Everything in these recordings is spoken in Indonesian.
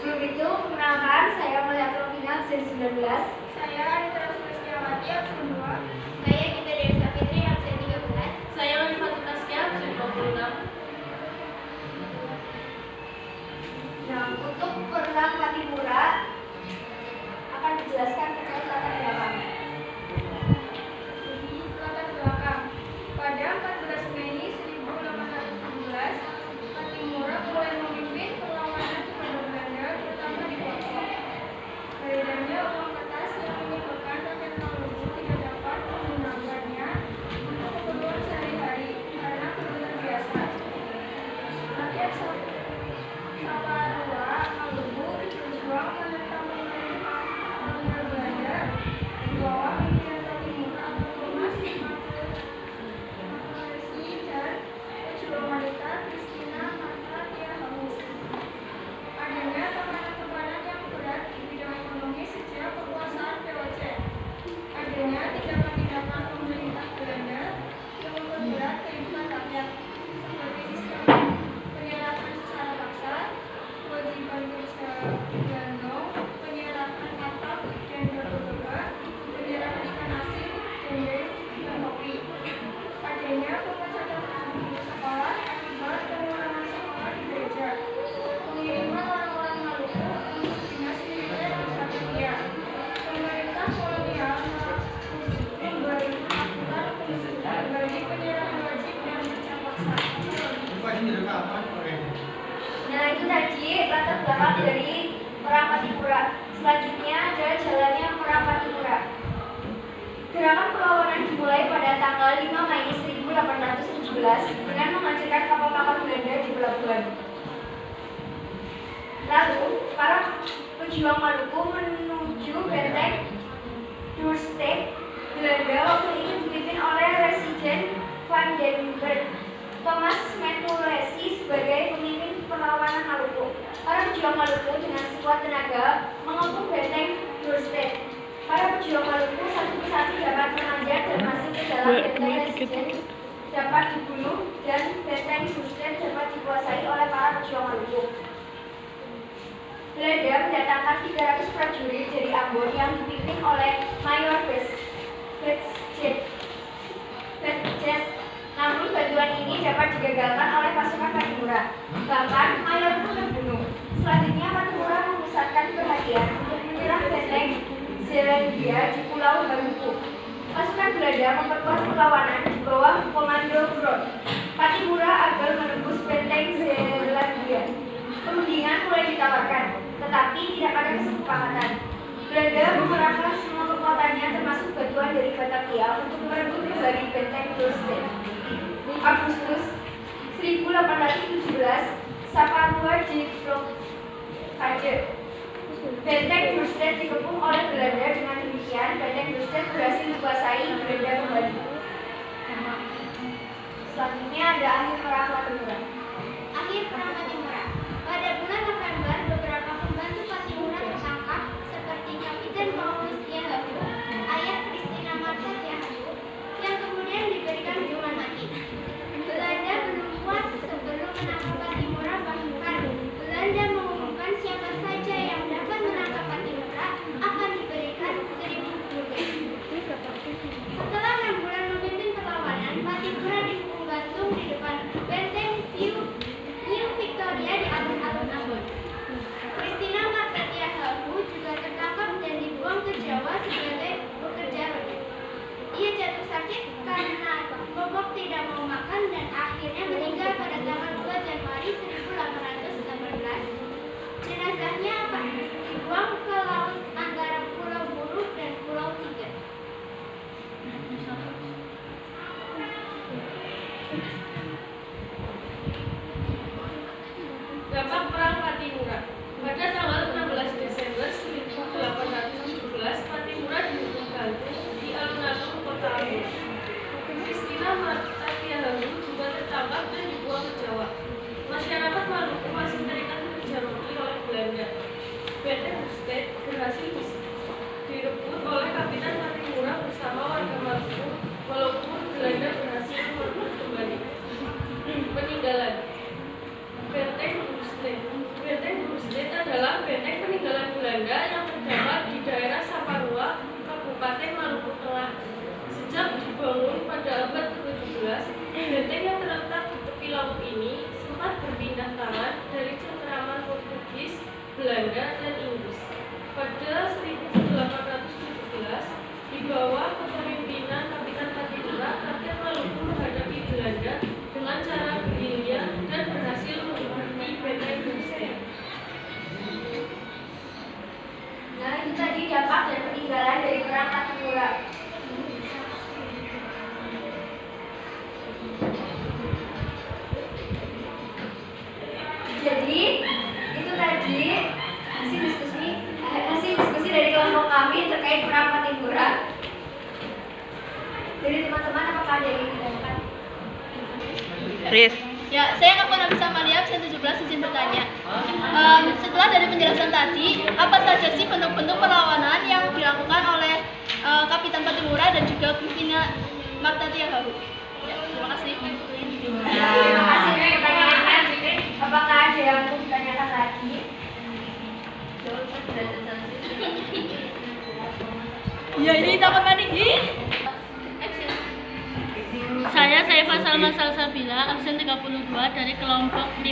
Sebelum itu, perkenalkan, saya Malia Tropina, absen 19. Saya Anitra Sulistiawati, absen 2. Saya Gita Dewi Sapitri, absen 13. Saya Lani Fatuskia, absen 26. Nah, untuk program Patimura akan dijelaskan terkait latar belakang. Latar belakang. Pada 14 Mei 1817, Patimura mulai memimpin perlawanan kepada Belanda, terutama di Poso. Beredarnya uang kertas yang menyebabkan rakyat Maluku tidak dapat menggunakannya untuk keperluan sehari-hari karena kebutuhan biasa. Rakyat Saparua Maluku berjuang menentang pemerintah kolonial Belanda di bawah pimpinan Patimura atau Thomas Makelesi dan pejuang wanita Christina Marta Tiahahu. Adanya tekanan-tekanan yang berat di bidang ekonomi sejak kekuasaan VOC. Adanya tindakan-tindakan pemerintah Belanda yang memperberat kehidupan rakyat, seperti sistem penyerapan secara paksa, kewajiban kerja gandong, penyerapan katak dan narkoba, penyerapan ikan asin, dendeng, dan kopi. Adanya pemecatan di sekolah akibat pengurangan sekolah di gereja. Pengiriman orang-orang Maluku untuk dinas militer Australia. Pemerintah kolonial memberi aturan bagi penyerahan wajib dan kerja paksa. Nah, itu tadi latar belakang dari Perang Patimura. Selanjutnya adalah jalannya Perang Patimura. Gerakan perlawanan dimulai pada tanggal 5 Mei 1817 dengan menghancurkan kapal-kapal Belanda di pelabuhan. Lalu, para pejuang Maluku menuju benteng Doorstede Belanda waktu itu dipimpin oleh Residen van den Berg. Thomas Makelesi sebagai pemimpin perlawanan Maluku. Para pejuang Maluku dengan sekuat tenaga mengepung benteng Doorstede. Para pejuang Maluku satu persatu dapat memanjat dan masuk ke dalam benteng Residen, dapat dibunuh, dan benteng Doorstede dapat dikuasai oleh para pejuang Maluku. Belanda mendatangkan 300 prajurit dari Ambon yang dipimpin oleh Mayor Betjes. Namun bantuan ini dapat digagalkan oleh pasukan Patimura. Bahkan Mayor pun terbunuh. Selanjutnya Patimura memusatkan perhatian untuk menyerang benteng Zeelandia di Pulau Maluku. Pasukan Belanda memperkuat perlawanan di bawah komando Brod. Patimura agar menembus benteng Zeelandia. Perundingan mulai ditawarkan, tetapi tidak ada kesepakatan. Belanda mengerahkan semua kekuatannya termasuk bantuan dari Batavia untuk merebut kembali benteng Doorstede. Agustus 1817, Saparua diblokade. Benteng Doorstede dikepung oleh Belanda. Dengan demikian, benteng Doorstede berhasil dikuasai Belanda kembali. Selanjutnya ada akhir perang Patimura. Akhir Perang Patimura. Pada bulan November, beberapa pembantu Patimura tertangkap, seperti Kapiten Paulus Tiahahu, ayah Christina Marta Tiahahu, yang kemudian diberikan hukuman mati. Belanda belum puas sebelum menangkap Patimura, bahkan Belanda mengumumkan siapa saja yang dapat menangkap Patimura akan diberikan 1.000 gulden. Setelah 6 bulan memimpin perlawanan, Patimura dihukum gantung di depan benteng New Victoria di alun-alun Ambon. Christina Marta Tiahahu juga tertangkap dan dibuang ke Jawa sebagai pekerja roda. Ia jatuh sakit karena bobok tidak mau makan dan akhirnya meninggal pada tanggal 2 Januari 1818. Jenazahnya dibuang ke laut antara Pulau Buru dan Pulau Tiga. Dampak Perang Patimura. Pada tanggal 16 Desember 1817, Patimura dihukum gantung di alun-alun kota Ambon. Christina Marta Tiahahu juga tertangkap dan dibuang ke Jawa. Masyarakat Maluku masih terikat kerja roti oleh Belanda. Benteng Doorstede berhasil direbut oleh Kapitan Patimura bersama warga Maluku, walaupun Belanda berhasil merebut kembali. Riz. Ya, saya Kapten Nabi Samaria, absen 17, izin bertanya. Setelah dari penjelasan tadi, apa saja sih bentuk-bentuk perlawanan yang dilakukan oleh Kapitan Patimura dan juga Christina Marta Tiaharu? Ya, terima kasih. Terima kasih untuk pertanyaannya. Apakah ada yang mau ditanyakan lagi? Ya, ini dapat mandi. Saya Saifah Salma Salsabila, absen 32 dari kelompok 5.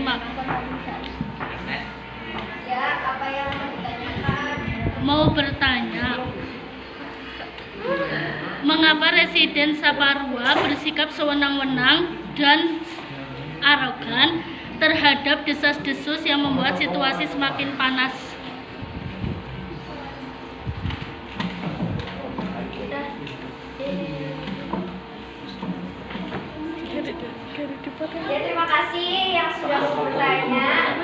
Ya, apa yang mau ditanyakan? Mau bertanya, mengapa Residen Saparua bersikap sewenang-wenang dan arogan terhadap desas-desus yang membuat situasi semakin panas? Ya, terima kasih yang sudah mau bertanya.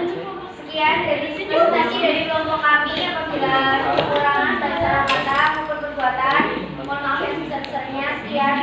Sekian dari presentasi dari kelompok kami. Apabila ada kekurangan dan salah kata maupun perbuatan, mohon maaf yang sebesar-besarnya. Sekian.